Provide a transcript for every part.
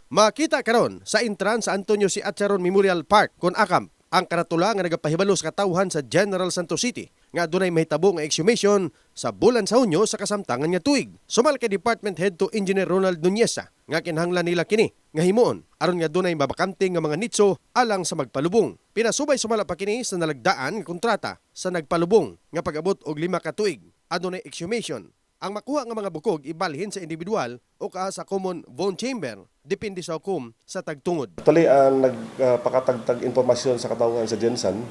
Makita karon sa entrance sa Antonio C. Atcharon Memorial Park kon Akam ang karatula nga nagapahibalo sa katawhan sa General Santos City nga adunay mahitabo nga exhumation sa bulan sa Hunyo sa kasamtangan nga tuig. Sumal kay Department Head to Engineer Ronald Nuneza nga kinahanglan nila kini nga himuon aron nga adunay mabakante nga mga nitso alang sa magpalubong. Pinasubay sumala pa kini sa nalagdaan nga kontrata sa nagpalubong nga pag-abot og 5 ka tuig. Adunay exhumation. Ang makuha nga mga bukog ibalhin sa individual o sa common bone chamber depende sa hukom sa tagtungod. Actually, ang nagpakatagtag impormasyon sa katawhan sa Gensan,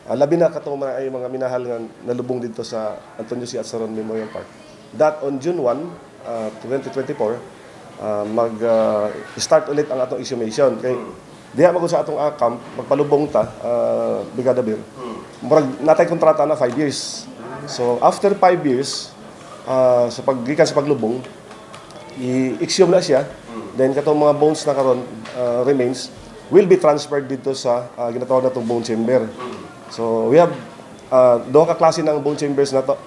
labi na katong ay mga minahal nga nalubong dito sa Antonio C. Atcharon Memorial Park. That on June 1, 2024, mag-start ulit ang atong exhumation. Kay diha magud sa atong camp, magpalubong ta, Brigada Bir. Murag natay kontrata na 5 years. So after 5 years, sa paggikan sa paglubong, i-exhume na siya. Then katong mga bones na karon remains will be transferred dito sa ginatawag natong bone chamber. So we have duha ka klase ng bone chambers na to,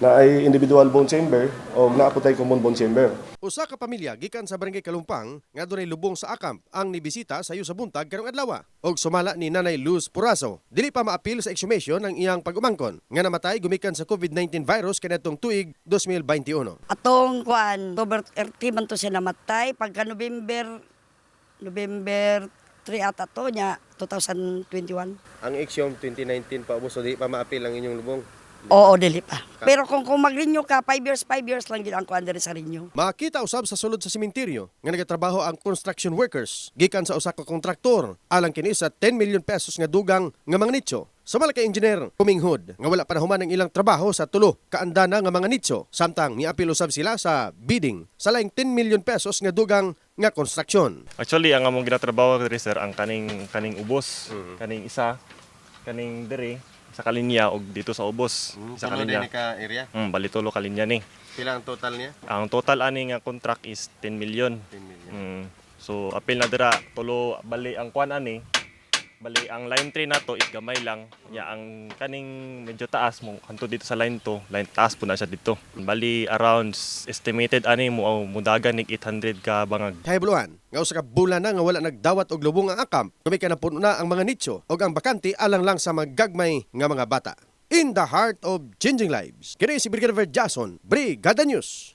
na ay individual bone chamber o naapotay common bone chamber. Usa ka pamilya gikan sa Barangay Kalumpang nga dunay lubong sa Akam ang nibisita sa iyo sa buntag karong adlaw. Og sumala ni Nanay Luz Puraso, dili pa maapil sa exhumation ang iyang pag-umangkon nga namatay gumikan sa COVID-19 virus kanatong tuig 2021. Atong kuan, October 30 man to siya namatay pagka November 3 ata to nya 2021. Ang exhum 2019 pa ubos di pa maapil ang inyong lubong. Oo, dili pa. Pero kung mag-renew ka, 5 years lang gid ang kuan diri sa renew. Makita usab sa sulod sa sementeryo nga nagatrabaho ang construction workers gikan sa usa ka kontraktor alang kini sa 10 million pesos nga dugang nga mga nitso. Sumala kay engineer Kuminghod nga wala pa nahuman ang ilang trabaho sa tulo ka andana nga mga nitso samtang miapil usab sila sa bidding sa laing 10 million pesos nga dugang nga construction. Actually, ang among ginatrabaho diri sir ang kaning ubos, kaning isa, kaning diri sa kalinya og dito sa ubos. Sa kalinya ka area. Balitolo kalinya ni. Pila ang total niya? Ang total ani nga contract is 10 million. 10 million. So apil na dira tulo bali ang kwan ani. Bali ang line 3 nato is gamay lang. Ya ang kaning medyo taas mo kanto dito sa line 2, line taas po na siya dito. Bali around estimated ani mo mudagan nig 800 ka bangag. Kahibuluhan, nga usa ka bulan na nga wala nagdawat og lubong ang Akam, kumika na puno na ang mga nitso og ang bakante alang lang sa magagmay nga mga bata. In the heart of changing lives, kini si Brigadier Jason, Brigada News.